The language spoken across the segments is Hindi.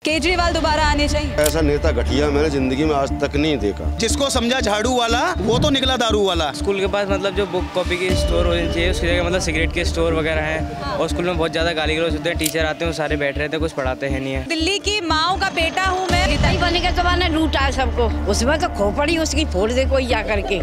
केजरीवाल दोबारा आने चाहिए? ऐसा नेता घटिया मैंने जिंदगी में आज तक नहीं देखा। जिसको समझा झाड़ू वाला वो तो निकला दारू वाला। स्कूल के पास मतलब जो बुक कॉपी की स्टोर होनी चाहिए उसकी जगह मतलब सिगरेट के स्टोर वगैरह हैं। और स्कूल में बहुत ज़्यादा गाली गलौज होते हैं, टीचर आते हैं वो सारे बैठ रहते हैं, कुछ पढ़ाते हैं नहीं है। दिल्ली की माओ का बेटा हूँ मैं। गीताई बने के जमाने लूटा है सबको, उसमें तो खोपड़ी उसकी फोड़ दे कोई जा करके।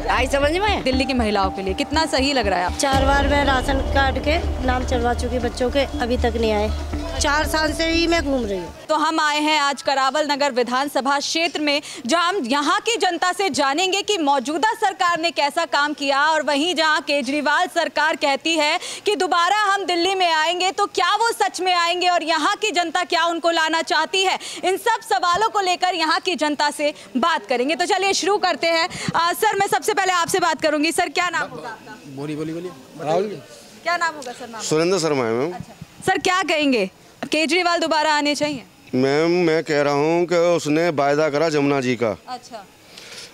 आई समझ में? दिल्ली की महिलाओं के लिए कितना सही लग रहा है? 4 बार मैं राशन कार्ड के नाम चढ़वा चुकी, बच्चों के अभी तक नहीं आए। 4 साल से ही मैं घूम रही हूँ। तो हम आए हैं आज करावल नगर विधानसभा क्षेत्र में, जहां हम यहाँ की जनता से जानेंगे कि मौजूदा सरकार ने कैसा काम किया, और वहीं जहां केजरीवाल सरकार कहती है कि दोबारा हम दिल्ली में आएंगे, तो क्या वो सच में आएंगे और यहाँ की जनता क्या उनको लाना चाहती है। इन सब सवालों को लेकर यहाँ की जनता से बात करेंगे। तो चलिए शुरू करते हैं। सर, मैं सबसे पहले आपसे बात करूंगी। सर, क्या नाम होगा आपका? बोलिए राहुल। क्या नाम होगा सर? नाम सुरेंद्र शर्मा है मैम। अच्छा सर, क्या कहेंगे, केजरीवाल दोबारा आने चाहिए? मैम मैं कह रहा हूँ कि उसने वायदा करा जमुना जी का। अच्छा।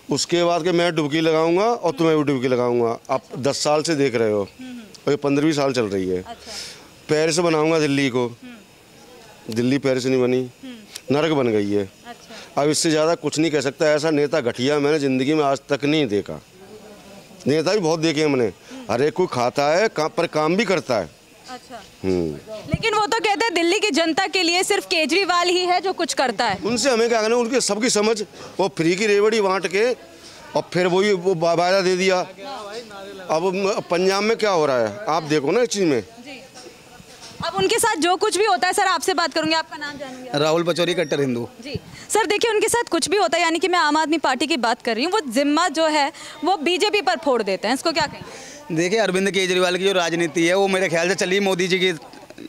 उसके बाद कि मैं डुबकी लगाऊंगा और तुम्हें भी डुबकी लगाऊंगा। आप 10 साल से देख रहे हो और ये 15वीं साल चल रही है। अच्छा। पेरिस बनाऊंगा दिल्ली को। दिल्ली पेरिस नहीं बनी, नरक बन गई है। अच्छा। अब इससे ज़्यादा कुछ नहीं कह सकता। ऐसा नेता घटिया मैंने ज़िंदगी में आज तक नहीं देखा। नेता भी बहुत देखे हमने, हर एक कोई खाता है पर काम भी करता है। अच्छा। लेकिन वो तो कहते हैं दिल्ली की जनता के लिए सिर्फ केजरीवाल ही है जो कुछ करता है। उनसे हमें क्या करना, उनकी सबकी समझ। वो फ्री की रेवड़ी बांट के और फिर वो वायदा दे दिया। अब पंजाब में क्या हो रहा है आप देखो ना इस चीज़ में। अब उनके साथ जो कुछ भी होता है, सर आपसे बात करूंगी, आपका नाम जानूंगी? राहुल पचौरी, कट्टर हिंदू। जी सर, देखिए उनके साथ कुछ भी होता है, यानी कि मैं आम आदमी पार्टी की बात कर रही हूँ, वो जिम्मा जो है वो बीजेपी पर फोड़ देते हैं, इसको क्या कहेंगे? देखिए अरविंद केजरीवाल की जो राजनीति है वो मेरे ख्याल से चली मोदी जी की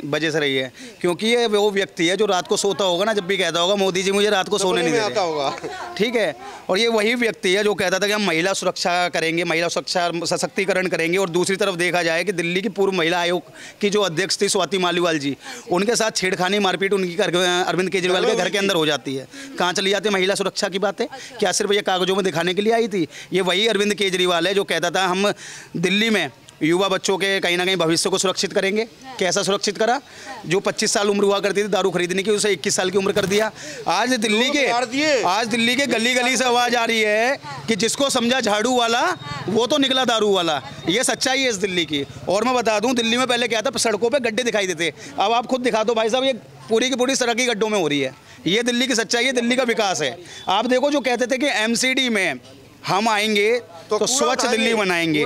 वजह से रही है, क्योंकि ये वो व्यक्ति है जो रात को सोता होगा ना, जब भी कहता होगा मोदी जी मुझे रात को सोने नहीं देते होगा, ठीक है। और ये वही व्यक्ति है जो कहता था कि हम महिला सुरक्षा करेंगे, महिला सुरक्षा सशक्तिकरण करेंगे। और दूसरी तरफ देखा जाए कि दिल्ली की पूर्व महिला आयोग की जो अध्यक्ष थी स्वाति मालीवाल जी, उनके साथ छेड़खानी मारपीट उनकी अरविंद केजरीवाल के घर के अंदर हो जाती है। कहाँ चली जाती है महिला सुरक्षा की बातें? क्या सिर्फ ये कागजों में दिखाने के लिए आई थी? ये वही अरविंद केजरीवाल है जो कहता था हम दिल्ली में युवा बच्चों के कहीं ना कहीं भविष्य को सुरक्षित करेंगे। कैसा सुरक्षित करा? जो 25 साल उम्र हुआ करती थी दारू खरीदने की, उसे 21 साल की उम्र कर दिया। आज दिल्ली के गली गली से आवाज़ आ रही है कि जिसको समझा झाड़ू वाला वो तो निकला दारू वाला। ये सच्चाई है इस दिल्ली की। और मैं बता दूं, दिल्ली में पहले क्या था, सड़कों पर गड्ढे दिखाई देते, अब आप खुद दिखा दो भाई साहब, ये पूरी की पूरी सड़क ही गड्ढों में हो रही है। ये दिल्ली की सच्चाई है, दिल्ली का विकास है। आप देखो जो कहते थे कि MCD में हम आएंगे तो स्वच्छ दिल्ली बनाएंगे,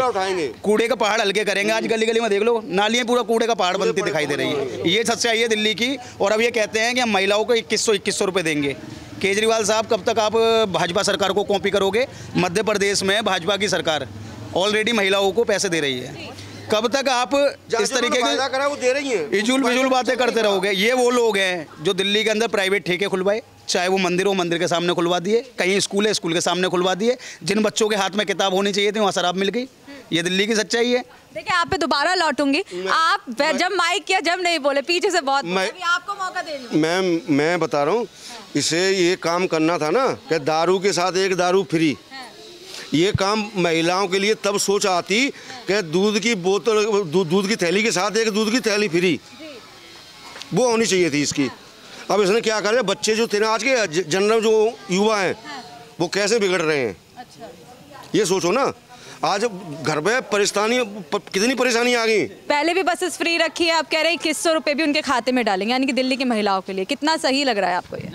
कूड़े का पहाड़ हल्के करेंगे, आज गली गली में देख लो नालियाँ पूरा कूड़े का पहाड़ बनती दिखाई दे रही है। ये सच्चाई है दिल्ली की। और अब ये कहते हैं कि हम महिलाओं को 2100 रुपये देंगे। केजरीवाल साहब कब तक आप भाजपा सरकार को कॉपी करोगे? मध्य प्रदेश में भाजपा की सरकार ऑलरेडी महिलाओं को पैसे दे रही है। कब तक आप इस तरीके की इजुल बिजुल बातें करते रहोगे? ये वो लोग हैं जो दिल्ली के अंदर प्राइवेट ठेके खुलवाए, चाहे वो मंदिर हो मंदिर के सामने खुलवा दिए, कहीं स्कूल है स्कूल के सामने खुलवा दिए। जिन बच्चों के हाथ में किताब होनी चाहिए थी वहाँ शराब मिल गई। ये दिल्ली की सच्चाई है। देखिए आप पे दोबारा लौटूंगी, आप जब माइक किया जब नहीं बोले, पीछे से बहुत अभी आपको मौका दे लूं। मैं बता रहा हूँ, इसे ये काम करना था ना कि दारू के साथ एक दारू फ्री। ये काम महिलाओं के लिए तब सोच आती कि दूध की बोतल, दूध की थैली के साथ एक दूध की थैली फ्री, वो होनी चाहिए थी इसकी। अब इसने क्या करे, बच्चे जो थे ना आज के जनरल जो युवा हैं वो कैसे बिगड़ रहे हैं। अच्छा। ये सोचो ना, आज घर पे कितनी परेशानी आ गई। पहले भी बसेस फ्री रखी है, अब कह रहे हैं 2100 रुपये भी उनके खाते में डालेंगे, यानी कि दिल्ली की महिलाओं के लिए। कितना सही लग रहा है आपको ये?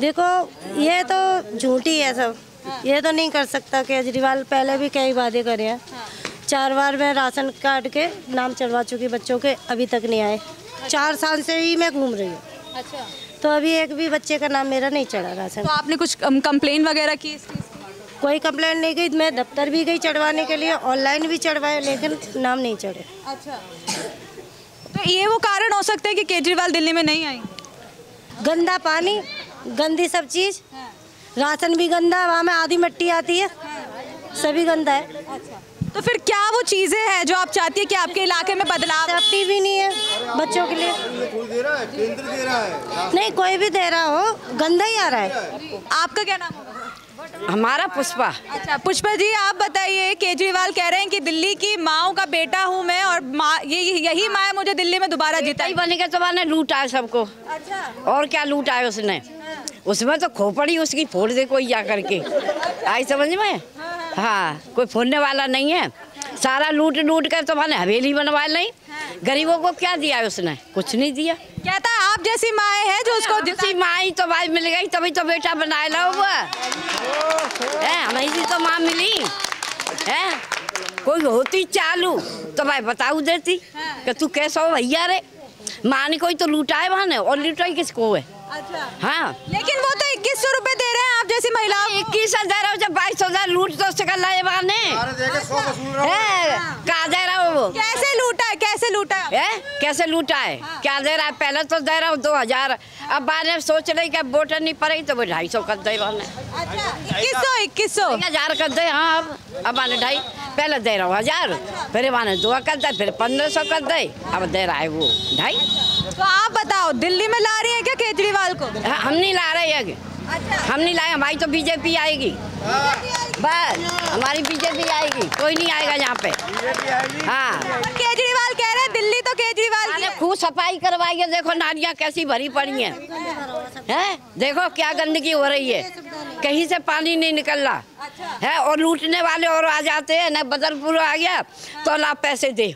देखो ये तो झूठी है सब। ये तो नहीं कर सकता केजरीवाल, पहले भी कई वादे करे हैं। 4 बार मैं राशन कार्ड के नाम चढ़वा चुकी, बच्चों के अभी तक नहीं आए। 4 साल से ही मैं घूम रही हूँ। अच्छा। तो अभी एक भी बच्चे का नाम मेरा नहीं चढ़ा राशन। तो आपने कुछ कंप्लेन वगैरह की इसकी? कोई कंप्लेंट नहीं गई, मैं दफ्तर भी गई चढ़वाने के लिए, ऑनलाइन भी चढ़वाए, लेकिन नाम नहीं चढ़े। अच्छा। तो ये वो कारण हो सकता है कि केजरीवाल दिल्ली में नहीं आएंगे? गंदा पानी, गंदी सब चीज़, राशन भी गंदा, वहाँ में आधी मिट्टी आती है, सभी गंदा है। अच्छा। तो फिर क्या वो चीजें हैं जो आप चाहती है कि आपके इलाके में बदलाव? सेफ्टी भी नहीं है बच्चों के लिए। केंद्र दे रहा है। नहीं, कोई भी दे रहा हो, गंदा ही आ रहा है। आपका क्या नाम होगा? हमारा पुष्पा। अच्छा पुष्पा जी, आप बताइए, केजरीवाल कह रहे हैं कि दिल्ली की माओ का बेटा हूँ मैं और यही माँ मुझे दिल्ली में दोबारा जिताई। बने के तो मैंने लूटा है सबको। अच्छा, और क्या लूटा है उसने? उसमें तो खोपड़ी उसकी फोड़ दे कोई जा करके, आई समझ में? हाँ, कोई फोड़ने वाला नहीं है। सारा लूट लूट कर तो मैंने हवेली बनवा ली। गरीबों को क्या दिया है उसने? कुछ नहीं दिया। कहता है आप जैसी माए है जो उसको जैसी माई तो भाई मिल गई तभी तो बेटा बनाए ला हुआ है। हमें तो माँ मिली है। कोई होती चालू तो भाई बताऊ देती कि तू कैसा हो भैया रे। माँ ने कोई तो लूटाए वहाँ ने, और लूटाई किसको है? अच्छा। हाँ, लेकिन वो तो 2100 रुपए दे रहे हैं आप जैसी महिला। 21 दे रहा हो, जब 22,000 लूट तो सकल लाए वहाँ ने कहा दे रहा हो वो। कैसे लूटा है? कैसे लूटा है? कैसे लूटा है? क्या दे रहा है? पहले तो दे रहा हूँ 2000, अब बाद में सोच रही कि वोट नहीं पड़ेगी तो वो 250 कर दे वाले। अच्छा, 2100 1000 कर दे। हाँ, अब माने 2.5 पहले दे रहा हूँ 1000, फिर माने 2 कर दे, फिर 1500 कर दे, अब दे रहा है वो 2.5। तो आप बताओ, दिल्ली में ला रही है क्या केजरीवाल को? हम नहीं ला रहे हैं। अच्छा। हम नहीं लाए, हमारी तो बीजेपी आएगी। बस हमारी बीजेपी आएगी, कोई नहीं आएगा यहाँ पे। हाँ, केजरीवाल कह रहे हैं दिल्ली तो केजरीवाल की है। खूब सफाई करवाई है। देखो नालियाँ कैसी भरी पड़ी हैं। देखो क्या गंदगी हो रही है, कहीं से पानी नहीं निकल रहा है। और लूटने वाले और आ जाते हैं ना, बदलपुर आ गया तो ला पैसे दे।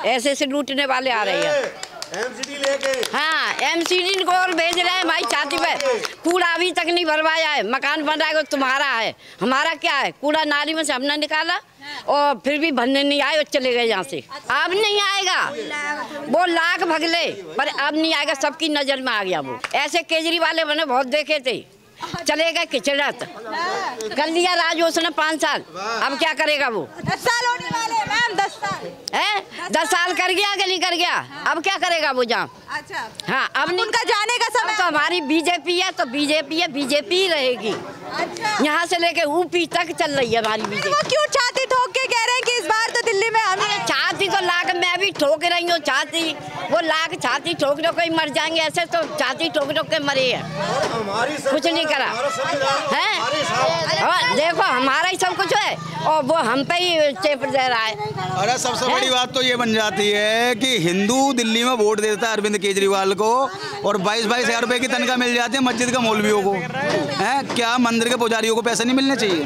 ऐसे से लूटने वाले आ रहे हैं। एमसीडी लेके। हाँ, एमसीडी को और भेज रहे हैं भाई छाती पे। कूड़ा अभी तक नहीं भरवाया है। मकान बन रहा है तुम्हारा है, हमारा क्या है? कूड़ा नाली में से हमने निकाला और फिर भी भरने नहीं आए और चले गए यहाँ से। अब नहीं आएगा वो, लाख भगले पर अब नहीं आएगा। सबकी नजर में आ गया वो। ऐसे केजरीवाल मैंने बहुत देखे थे, चले गए खिचड़त, कर लिया राज उसने 5 साल। अब क्या करेगा वो? 10 साल होने वाले हैं मैम, 10 साल है। 10 साल कर गया कि नहीं कर गया? अब क्या करेगा वो जहाँ? अच्छा। हाँ, अब नहीं। उनका जाने का समय। तो हमारी बीजेपी है तो बीजेपी है, बीजेपी ही रहेगी। अच्छा। यहाँ से लेके ऊपी तक चल रही है हमारी बीजेपी। वो क्यों छाती ठोक के कह रहे हैं कि इस बार तो दिल्ली में हम छाती तो लाख मैं भी ठोक रही हूँ छाती। वो लाख छाती ठोक दो, कोई मर जाएंगे ऐसे तो छाती ठोक के मरे हैं। कुछ नहीं करा है। देखो हमारा ही सब कुछ है और वो हम पे ही चेप दे रहा है। अरे सबसे बड़ी बात तो ये बन जाती है कि हिंदू दिल्ली में वोट देता है अरविंद केजरीवाल को और 22-22 हज़ार रुपए की तनख्वाह मिल जाती है मस्जिद का मौलवियों को। हैं, क्या मंदिर के पुजारियों को पैसे नहीं मिलने चाहिए?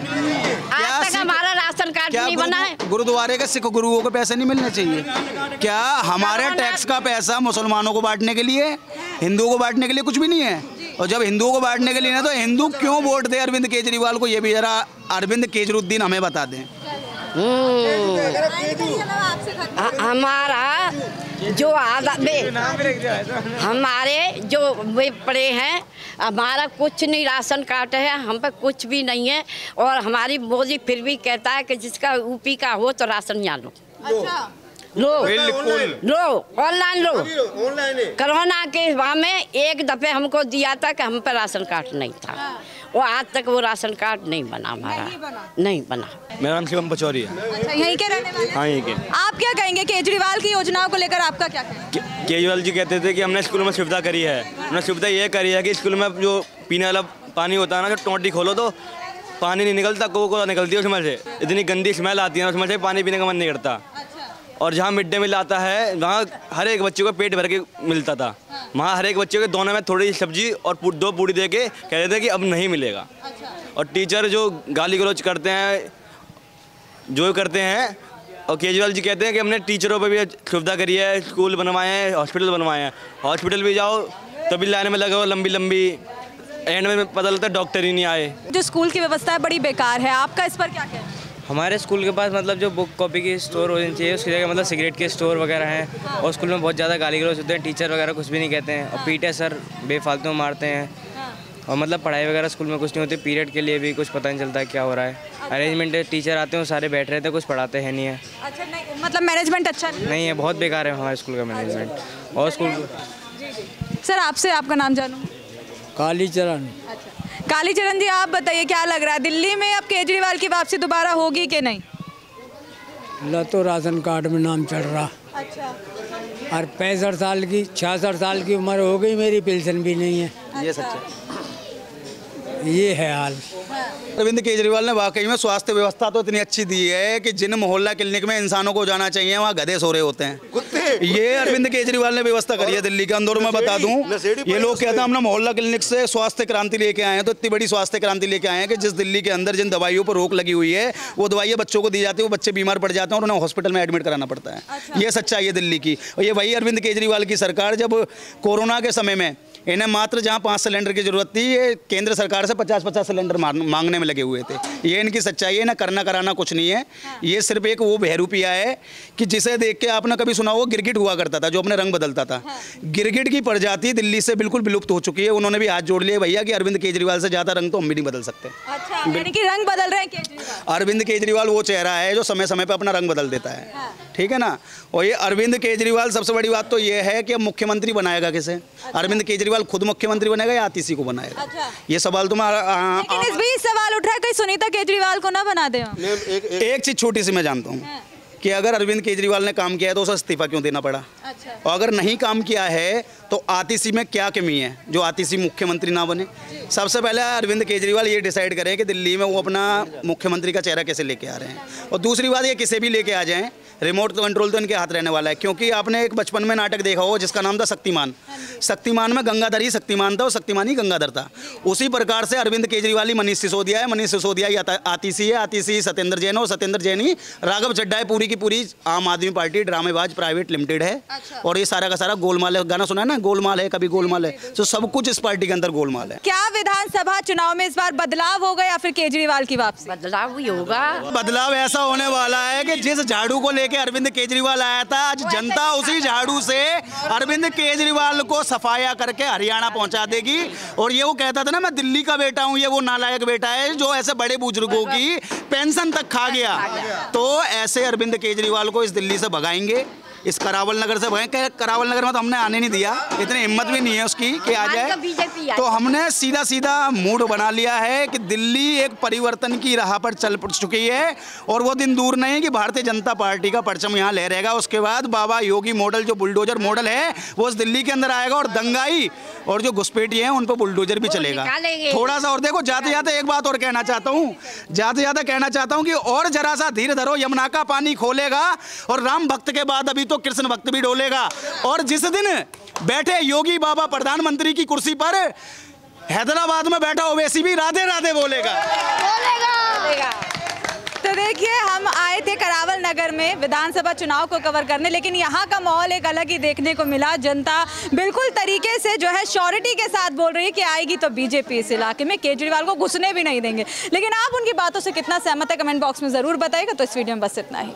आज तक हमारा राशन कार्ड नहीं बना है। गुरुद्वारे के सिख गुरुओं को पैसे नहीं मिलने चाहिए? क्या हमारे टैक्स का पैसा मुसलमानों को बांटने के लिए, हिंदुओं को बांटने के लिए कुछ भी नहीं है? और जब हिंदुओं को बांटने के लिए ना, तो हिंदू क्यों वोट दे अरविंद केजरीवाल को? ये भी जरा अरविंद केजरुद्दीन हमें बता दें। हमारा जो हमारे जो वे पड़े हैं, हमारा कुछ नहीं राशन कार्ड है, हम पे कुछ भी नहीं है। और हमारी मोदी फिर भी कहता है कि जिसका यूपी का हो तो राशन यहाँ लो। अच्छा। लो ऑनलाइन लो। कोरोना के वहाँ में एक दफे हमको दिया था कि हम पे राशन कार्ड नहीं था, वो आज तक वो राशन कार्ड नहीं बना हमारा, नहीं बना। मेरा नाम शिवम पचौरी है। अच्छा, यहीं के रहने वाले? हाँ, यहीं के। आप क्या कहेंगे केजरीवाल की योजनाओं को लेकर? आपका क्या कहना? केजरीवाल जी कहते थे कि हमने स्कूल में सुविधा करी है। हमने सुविधा ये करी है कि स्कूल में जो पीने वाला पानी होता है ना, जो टोंटी खोलो तो पानी नहीं निकलता, कोको निकलती है उसमें से। इतनी गंदी स्मेल आती है उसमें से, पानी पीने का मन नहीं करता। और जहाँ मिड डे मील आता है वहाँ हर एक बच्चे को पेट भर के मिलता था। वहाँ हर एक बच्चे के दोनों में थोड़ी सब्जी और 2 पूड़ी दे के कह रहे थे कि अब नहीं मिलेगा। और टीचर जो गाली गलौज करते हैं, जो करते हैं, और केजरीवाल जी कहते हैं कि हमने टीचरों पर भी सुविधा करी है, स्कूल बनवाए हैं, हॉस्पिटल बनवाए हैं। हॉस्पिटल भी जाओ तभी लाइन में लगे हो लंबी लंबी, एंड में पता लगता है डॉक्टर ही नहीं आए। जो स्कूल की व्यवस्था है बड़ी बेकार है, आपका इस पर क्या कहना है? हमारे स्कूल के पास मतलब जो बुक कॉपी की स्टोर होनी चाहिए, उसकी जगह मतलब सिगरेट के स्टोर वगैरह हैं। और स्कूल में बहुत ज़्यादा गाली गलौज होते हैं, टीचर वगैरह कुछ भी नहीं कहते हैं और पीटे सर बेफालतू मारते हैं। और मतलब पढ़ाई वगैरह स्कूल में कुछ नहीं होती, पीरियड के लिए भी कुछ पता नहीं चलता है क्या हो रहा है। अरेंजमेंट है, टीचर आते हैं सारे बैठ रहे थे, कुछ पढ़ाते हैं नहीं है। अच्छा, नहीं मतलब मैनेजमेंट अच्छा नहीं है, बहुत बेकार है हमारे स्कूल का मैनेजमेंट। और स्कूल सर, आपसे आपका नाम जानूँ? कालीचरण। अच्छा, कालीचरण जी, आप बताइए क्या लग रहा है दिल्ली में अब केजरीवाल की वापसी दोबारा होगी कि नहीं? तो राशन कार्ड में नाम चढ़ रहा। अच्छा। और 65 साल की 66 साल की उम्र हो गई, मेरी पेंशन भी नहीं है। ये सच है। ये है हाल। अरविंद केजरीवाल ने वाकई में स्वास्थ्य व्यवस्था तो इतनी अच्छी दी है कि जिन मोहल्ला क्लिनिक में इंसानों को जाना चाहिए वहाँ गधे सो रहे होते हैं। ये अरविंद केजरीवाल ने व्यवस्था करी है दिल्ली के अंदर। मैं बता दूं, ये लोग कहते हैं हमने मोहल्ला क्लिनिक से स्वास्थ्य क्रांति लेके आए हैं, तो इतनी बड़ी स्वास्थ्य क्रांति लेके आए हैं कि जिस दिल्ली के अंदर जिन दवाइयों पर रोक लगी हुई है वो दवाइयाँ बच्चों को दी जाती है, वो बच्चे बीमार पड़ जाते हैं और उन्हें हॉस्पिटल में एडमिट कराना पड़ता है। ये सच्चाई है दिल्ली की। और ये वही अरविंद केजरीवाल की सरकार जब कोरोना के समय में इन्हें मात्र जहां 5 सिलेंडर की जरूरत थी, ये केंद्र सरकार से 50-50 सिलेंडर मांगने में लगे हुए थे। ये इनकी सच्चाई है, ना करना कराना कुछ नहीं है। ये सिर्फ एक वो बहरूपिया है कि जिसे देख के आपने कभी सुना हो गिरगिट हुआ करता था जो अपने रंग बदलता था। गिरगिट की प्रजाति दिल्ली से बिल्कुल विलुप्त हो चुकी है। उन्होंने भी हाथ जोड़ लिए भैया कि अरविंद केजरीवाल से ज्यादा रंग तो हम भी नहीं बदल सकते। अच्छा, यानी कि रंग बदल रहे हैं केजरीवाल। अरविंद केजरीवाल वो चेहरा है जो समय समय पर अपना रंग बदल देता है। ठीक है ना। और ये अरविंद केजरीवाल, सबसे बड़ी बात तो ये है कि अब मुख्यमंत्री बनाएगा किसे? अरविंद केजरीवाल खुद मुख्यमंत्री बनेगा या आतिशी को बनाएगा? अच्छा। ये सवाल तो लेकिन इस बीच सवाल उठ रहा है कि सुनीता केजरीवाल को ना बना दे। एक चीज छोटी सी मैं जानता हूँ कि अगर अरविंद केजरीवाल ने काम किया है तो उसे इस्तीफा क्यों देना पड़ा? अच्छा। और अगर नहीं काम किया है तो आतिशी में क्या कमी है जो आतिशी मुख्यमंत्री ना बने? सबसे पहले अरविंद केजरीवाल ये डिसाइड करें कि दिल्ली में वो अपना मुख्यमंत्री का चेहरा कैसे लेके आ रहे हैं। और दूसरी बात, ये किसे भी लेके आ जाएं, रिमोट कंट्रोल तो इनके हाथ रहने वाला है। क्योंकि आपने एक बचपन में नाटक देखा हो जिसका नाम था शक्तिमान। शक्तिमान में गंगाधर ही शक्तिमान था और शक्तिमान ही गंगाधर था। उसी प्रकार से अरविंद केजरीवाल ही मनीष सिसोदिया है, मनीष सिसोदिया ही आतिशी है, आतिशी सत्येंद्र जैन और सत्येंद्र जैन ही राघव चड्ढा है। पूरी की पूरी आम आदमी पार्टी ड्रामेबाज प्राइवेट लिमिटेड है। अच्छा। और ये सारा का सारा गोलमाल है। गाना सुना है ना, गोलमाल है कभी गोलमाल है। तो सब कुछ इस पार्टी के अंदर गोलमाल है। क्या विधानसभा चुनाव में इस बार बदलाव होगा या फिर केजरीवाल की वापसी? बदलाव भी होगा। बदलाव ऐसा होने वाला है कि जिस झाड़ू को लेके अरविंद केजरीवाल आया था, आज जनता उसी झाड़ू से अरविंद केजरीवाल को सफाया करके हरियाणा पहुंचा देगी। और ये वो कहता था ना मैं दिल्ली का बेटा हूं, ये वो नालायक बेटा है जो ऐसे बड़े बुजुर्गों की पेंशन तक खा गया। तो ऐसे अरविंद केजरीवाल को इस दिल्ली से भगाएंगे, इस करावल नगर से भगाएंगे। करावल नगर में तो हमने आने नहीं दिया, इतनी हिम्मत भी नहीं है उसकी कि आ जाए। तो हमने सीधा सीधा मूड बना लिया है कि दिल्ली एक परिवर्तन की राह पर चल चुकी है और वो दिन दूर नहीं कि भारतीय जनता पार्टी का परचम यहाँ लहरेगा। उसके बाद बाबा योगी मॉडल, जो बुलडोजर मॉडल है, वो इस दिल्ली के अंदर आएगा और दंगाई और जो घुसपैठी है उन पर बुलडोजर भी चलेगा। थोड़ा सा और देखो, जाते जाते एक बात और कहना चाहता हूँ, कि और जरा सा धीरे धरो, यमुना का पानी खोलेगा और राम भक्त के बाद अभी तो कृष्ण भक्त भी डोलेगा। और जिस दिन बैठे योगी बाबा प्रधानमंत्री की कुर्सी पर, हैदराबाद में बैठा ओवैसी भी राधे राधे बोलेगा। तो देखिए, हम आए थे करावल नगर में विधानसभा चुनाव को कवर करने, लेकिन यहाँ का माहौल एक अलग ही देखने को मिला। जनता बिल्कुल तरीके से जो है श्योरिटी के साथ बोल रही है कि आएगी तो बीजेपी इस इलाके में, केजरीवाल को घुसने भी नहीं देंगे। लेकिन आप उनकी बातों से कितना सहमत है कमेंट बॉक्स में ज़रूर बताइएगा। तो इस वीडियो में बस इतना ही।